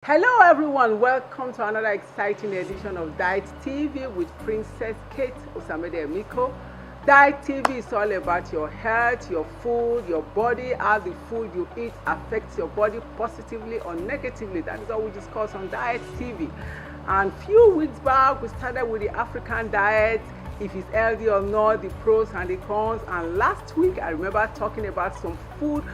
Hello everyone, welcome to another exciting edition of Diet TV with Princess Kate Osamede Emiko. Diet TV is all about your health, your food, your body, how the food you eat affects your body positively or negatively. That is what we discuss on Diet TV. And few weeks back, we started with the African diet, if it's healthy or not, the pros and the cons. And last week, I remember talking about some food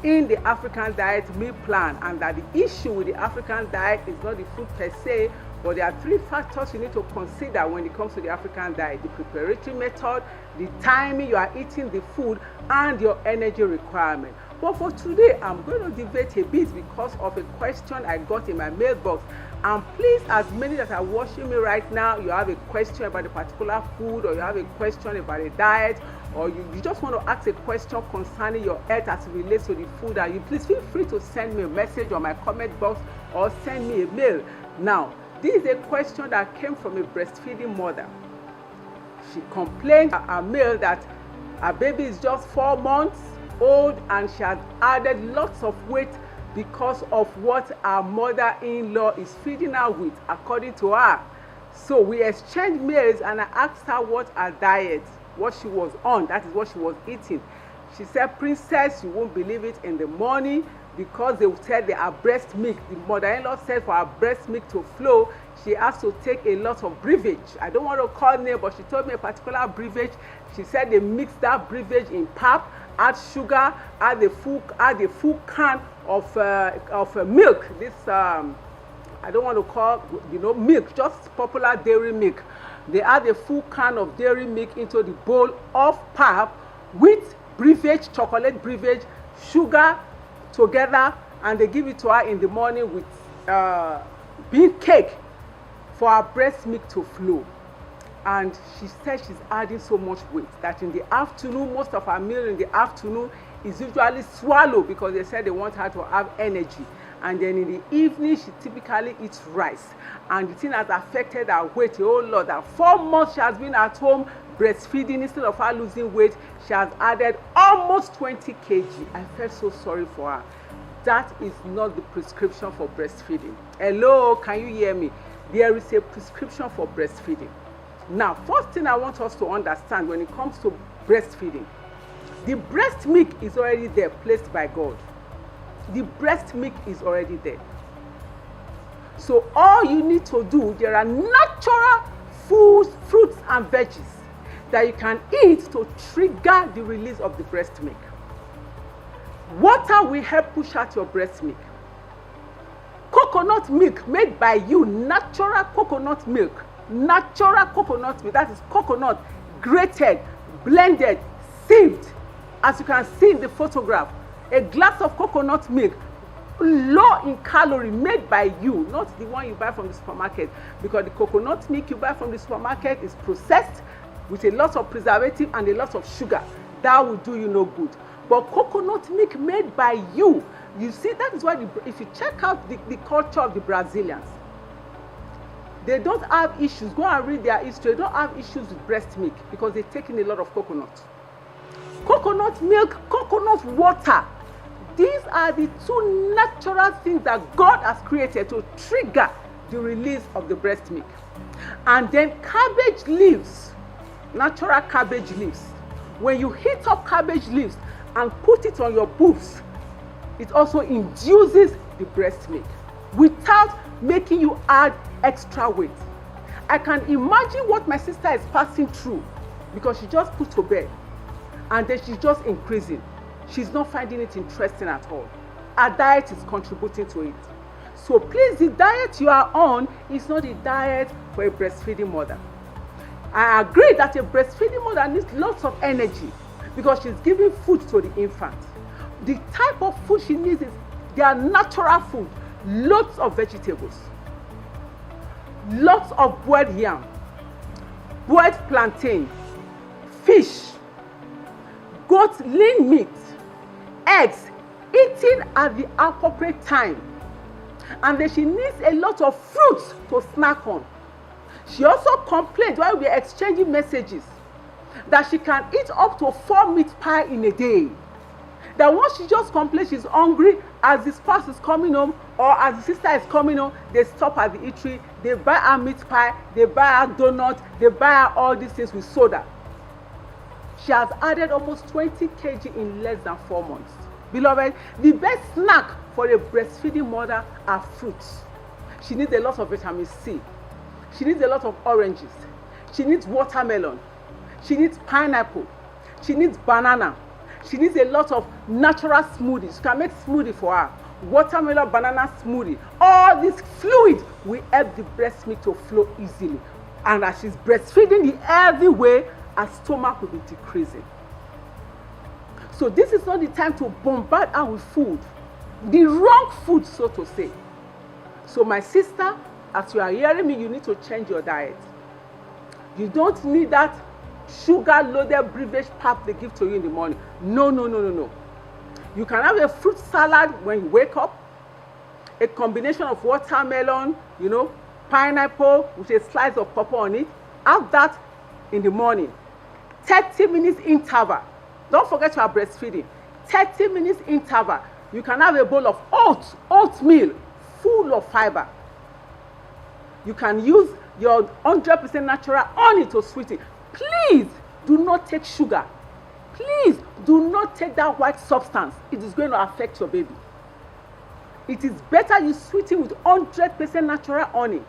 in the African diet meal plan, and that the issue with the African diet is not the food per se, but there are three factors you need to consider when it comes to the African diet: the preparatory method, the timing you are eating the food, and your energy requirement. But for today, I'm going to debate a bit because of a question I got in my mailbox. And please, as many that are watching me right now, you have a question about a particular food, or you have a question about a diet, or you just want to ask a question concerning your health as it relates to the food, and you please feel free to send me a message on my comment box or send me a mail. Now, this is a question that came from a breastfeeding mother. She complained to her mail that her baby is just 4 months old and she has added lots of weight because of what her mother-in-law is feeding her with, according to her. So we exchanged mails and I asked her what her diet, what she was on, that is what she was eating. She said, Princess, you won't believe it, in the morning, because they said that her breast milk, the mother-in-law said for her breast milk to flow, she has to take a lot of breakfast. I don't want to call name, but she told me a particular breakfast. She said they mix that breakfast in pap, add sugar, add a full can of milk. This I don't want to call milk, just popular dairy milk. They add a full can of dairy milk into the bowl of pap with breakfast, chocolate breakfast, sugar together, and they give it to her in the morning with bean cake for her breast milk to flow. And she said she's adding so much weight that in the afternoon, most of her meal in the afternoon is usually swallowed, because they said they want her to have energy. And then in the evening, she typically eats rice. And the thing has affected her weight a whole lot. That 4 months she has been at home breastfeeding, instead of her losing weight, she has added almost 20 kg. I felt so sorry for her. That is not the prescription for breastfeeding. Hello, can you hear me? There is a prescription for breastfeeding. Now, first thing I want us to understand when it comes to breastfeeding, the breast milk is already there, placed by God. The breast milk is already there. So all you need to do, there are natural foods, fruits and veggies that you can eat to trigger the release of the breast milk. Water will help push out your breast milk. Coconut milk made by you, natural coconut milk, that is coconut, grated, blended, sieved, as you can see in the photograph. A glass of coconut milk, low in calorie, made by you, not the one you buy from the supermarket, because the coconut milk you buy from the supermarket is processed with a lot of preservative and a lot of sugar. That will do you no good. But coconut milk made by you, you see, that is why if you check out the culture of the Brazilians, they don't have issues. Go and read their history. They don't have issues with breast milk because they take in a lot of coconut. Coconut milk, coconut water. These are the two natural things that God has created to trigger the release of the breast milk. And then cabbage leaves, natural cabbage leaves. When you heat up cabbage leaves and put it on your boobs, it also induces the breast milk without making you add extra weight. I can imagine what my sister is passing through, because she just put to bed and then she's just increasing. She's not finding it interesting at all. Her diet is contributing to it. So please, the diet you are on is not a diet for a breastfeeding mother. I agree that a breastfeeding mother needs lots of energy because she's giving food to the infant. The type of food she needs is their natural food, lots of vegetables, lots of boiled yam, boiled plantain, fish, goat lean meat, eggs, eaten at the appropriate time. And then she needs a lot of fruits to snack on. She also complained while we were exchanging messages that she can eat up to 4 meat pie in a day. That once she just complains she's hungry, as the spouse is coming home or as the sister is coming home, they stop at the eatery, they buy her meat pie, they buy her donut, they buy her all these things with soda. She has added almost 20 kg in less than 4 months. Beloved, the best snack for a breastfeeding mother are fruits. She needs a lot of vitamin C. She needs a lot of oranges. She needs watermelon. She needs pineapple. She needs banana. She needs a lot of natural smoothies. You can make smoothie for her. Watermelon, banana smoothie. All this fluid will help the breast milk to flow easily. And as she's breastfeeding the healthy way, her stomach will be decreasing. So this is not the time to bombard her with food. The wrong food, so to say. So my sister, as you are hearing me, you need to change your diet. You don't need that sugar-loaded beverage pap they give to you in the morning. No. You can have a fruit salad when you wake up, a combination of watermelon, pineapple with a slice of pawpaw on it. Have that in the morning. 30 minutes interval. Don't forget you are breastfeeding. 30 minutes interval. You can have a bowl of oatmeal full of fiber. You can use your 100% natural honey to sweeten. Please do not take sugar. Please do not take that white substance. It is going to affect your baby. It is better you sweeten with 100% natural honey.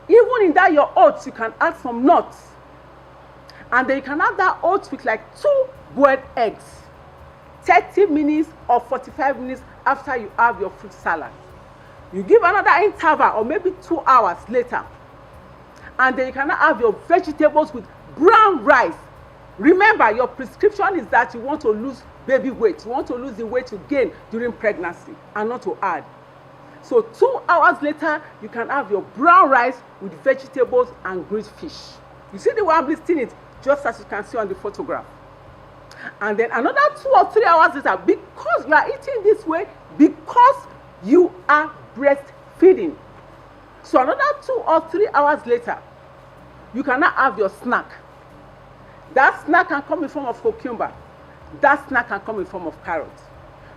Even in that your oats, you can add some nuts. And then you can have that oats with like 2 boiled eggs. 30 minutes or 45 minutes after you have your fruit salad. You give another interval or maybe 2 hours later. And then you can have your vegetables with brown rice. Remember, your prescription is that you want to lose baby weight. You want to lose the weight you gain during pregnancy and not to add. So 2 hours later, you can have your brown rice with vegetables and grilled fish. You see the way I'm listing it, just as you can see on the photograph. And then another 2 or 3 hours later, because you are eating this way, because you are breastfeeding. So another 2 or 3 hours later, you cannot have your snack. That snack can come in form of cucumber. That snack can come in form of carrot.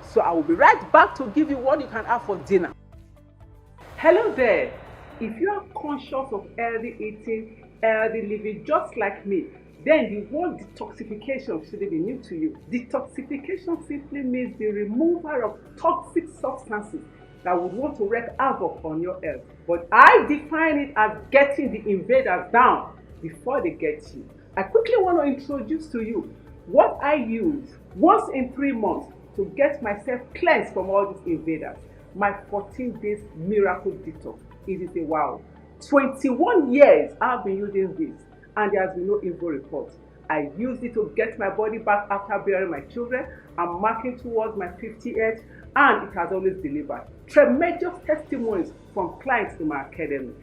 So I will be right back to give you what you can have for dinner. Hello there. If you are conscious of healthy eating, healthy living, just like me, then the word detoxification shouldn't be new to you. Detoxification simply means the removal of toxic substances that would want to wreak havoc on your health. But I define it as getting the invaders down before they get you. I quickly want to introduce to you what I use once in 3 months to get myself cleansed from all these invaders. My 14 days miracle detox. It is a wow. 21 years I've been using this and there has been no evil report. I used it to get my body back after bearing my children. I'm marking towards my 50th and it has always delivered. Tremendous testimonies from clients in my academy.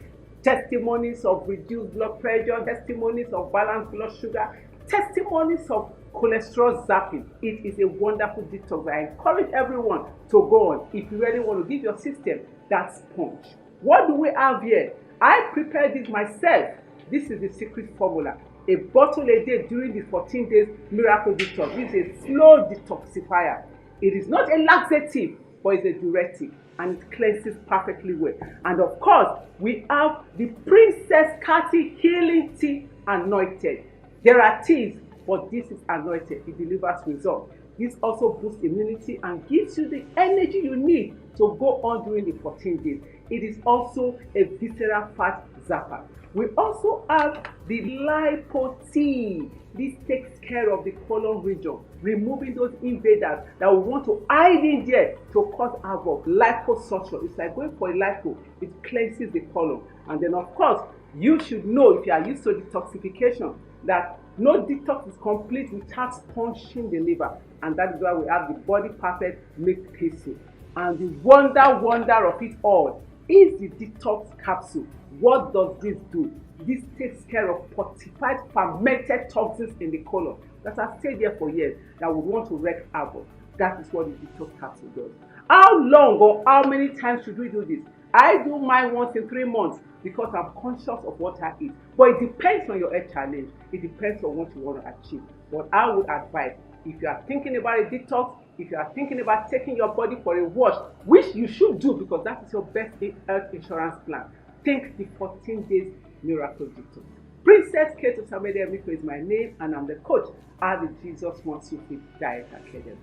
Testimonies of reduced blood pressure, testimonies of balanced blood sugar, testimonies of cholesterol zapping. It is a wonderful detox. I encourage everyone to go on if you really want to give your system that sponge. What do we have here? I prepared this myself. This is the secret formula. A bottle a day during the 14 days miracle detox. This is a slow detoxifier. It is not a laxative, but it's a diuretic and it cleanses perfectly well. And of course, we have the Princess Cathy Healing Tea Anointed. There are teas, but this is anointed. It delivers results. This also boosts immunity and gives you the energy you need to go on during the 14 days. It is also a visceral fat zapper. We also have the lipo tea. This takes care of the colon region, removing those invaders that will want to hide in there to cause havoc. Liposuction. It's like going for a lipo. It cleanses the colon. And then of course, you should know if you are used to detoxification that no detox is complete without sponging the liver. And that is why we have the Body Perfect Milk Capsule. And the wonder of it all is the Detox Capsule. What does this do? This takes care of fortified fermented toxins in the colon that have stayed there for years that would want to wreak havoc. That is what the Detox Capsule does. How long or how many times should we do this? I do mine once in 3 months because I'm conscious of what I eat. But it depends on your health challenge. It depends on what you want to achieve. But I would advise, if you are thinking about a detox, if you are thinking about taking your body for a wash, which you should do because that is your best health insurance plan, think the 14 days miracle detox. Princess Cathy Osamide-Emiko is my name, and I'm the coach at the Jesus Wants You Fit Diet Academy.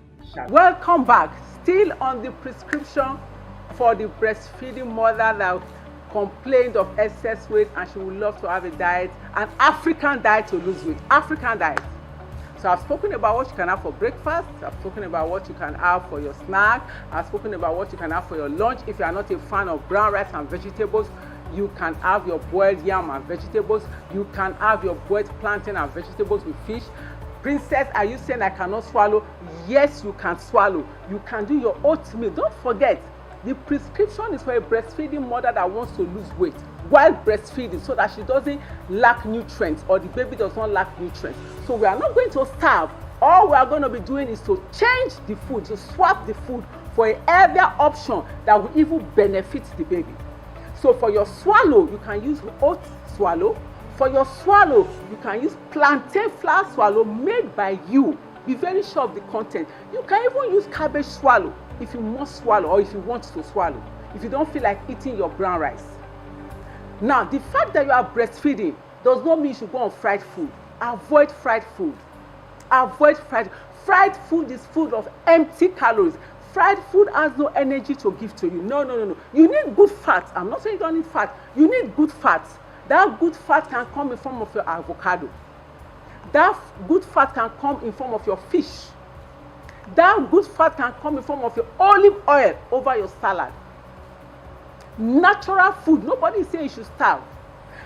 Welcome back. Still on the prescription for the breastfeeding mother that complained of excess weight and she would love to have a diet, an African diet to lose weight. African diet. So I've spoken about what you can have for breakfast. I've spoken about what you can have for your snack. I've spoken about what you can have for your lunch. If you are not a fan of brown rice and vegetables, you can have your boiled yam and vegetables. You can have your boiled plantain and vegetables with fish. Princess, are you saying I cannot swallow? Yes, you can swallow. You can do your oatmeal. Don't forget, the prescription is for a breastfeeding mother that wants to lose weight while breastfeeding so that she doesn't lack nutrients or the baby does not lack nutrients. So we are not going to starve. All we are going to be doing is to change the food, to swap the food for a healthier option that will even benefit the baby. So for your swallow, you can use oat swallow. For your swallow, you can use plantain flour swallow made by you. Be very sure of the content. You can even use cabbage swallow if you must swallow or if you want to swallow, if you don't feel like eating your brown rice. Now, the fact that you are breastfeeding does not mean you should go on fried food. Avoid fried food. Avoid fried. Fried food is food of empty calories. Fried food has no energy to give to you. No. You need good fat. I'm not saying you don't need fat. You need good fat. That good fat can come in form of your avocado. That good fat can come in form of your fish. That good fat can come in form of your olive oil over your salad. Natural food. Nobody is saying you should starve.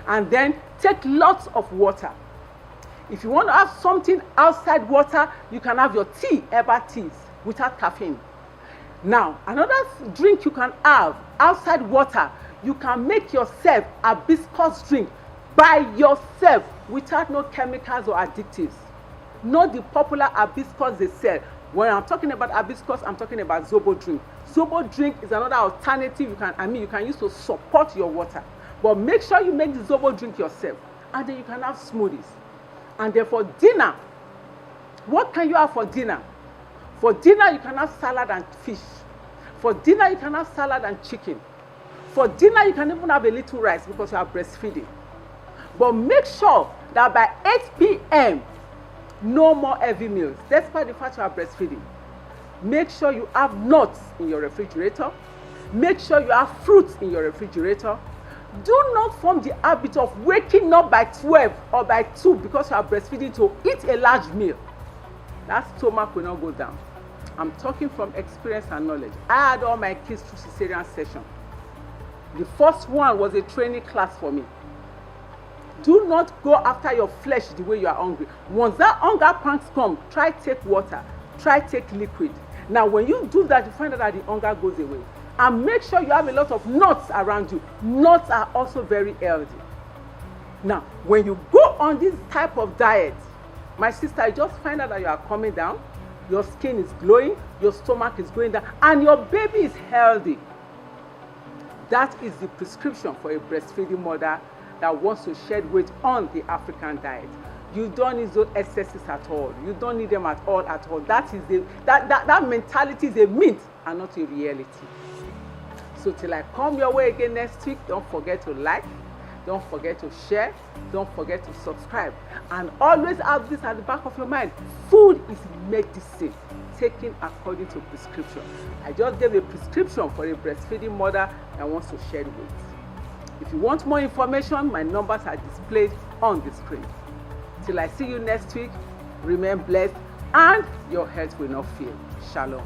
And then take lots of water. If you want to have something outside water, you can have your tea, herbal teas, without caffeine. Now, another drink you can have outside water, you can make yourself a hibiscus drink by yourself without no chemicals or additives. Not the popular hibiscus they sell. When I'm talking about hibiscus, I'm talking about Zobo drink. Zobo drink is another alternative you can use to support your water. But make sure you make the Zobo drink yourself. And then you can have smoothies. And then for dinner, what can you have for dinner? For dinner, you can have salad and fish. For dinner, you can have salad and chicken. For dinner, you can even have a little rice because you are breastfeeding. But make sure that by 8 p.m., no more heavy meals, despite the fact you are breastfeeding. Make sure you have nuts in your refrigerator. Make sure you have fruits in your refrigerator. Do not form the habit of waking up by 12 or by 2 because you are breastfeeding to eat a large meal. That stomach will not go down. I'm talking from experience and knowledge. I had all my kids through cesarean session. The first one was a training class for me. Do not go after your flesh the way you are hungry. Once that hunger pangs come, try take water, try take liquid. Now when you do that, you find out that the hunger goes away. And make sure you have a lot of nuts around you. Nuts are also very healthy. Now, when you go on this type of diet, my sister, you just find out that you are coming down, your skin is glowing, your stomach is going down, and your baby is healthy. That is the prescription for a breastfeeding mother that wants to shed weight on the African diet. You don't need those excesses at all. You don't need them at all. That is that mentality is a myth and not a reality. So till I come your way again next week, don't forget to like, don't forget to share, don't forget to subscribe. And always have this at the back of your mind. Food is medicine, taken according to prescription. I just gave a prescription for a breastfeeding mother that wants to shed weight. If you want more information, my numbers are displayed on the screen. Till I see you next week, remain blessed and your health will not fail. Shalom.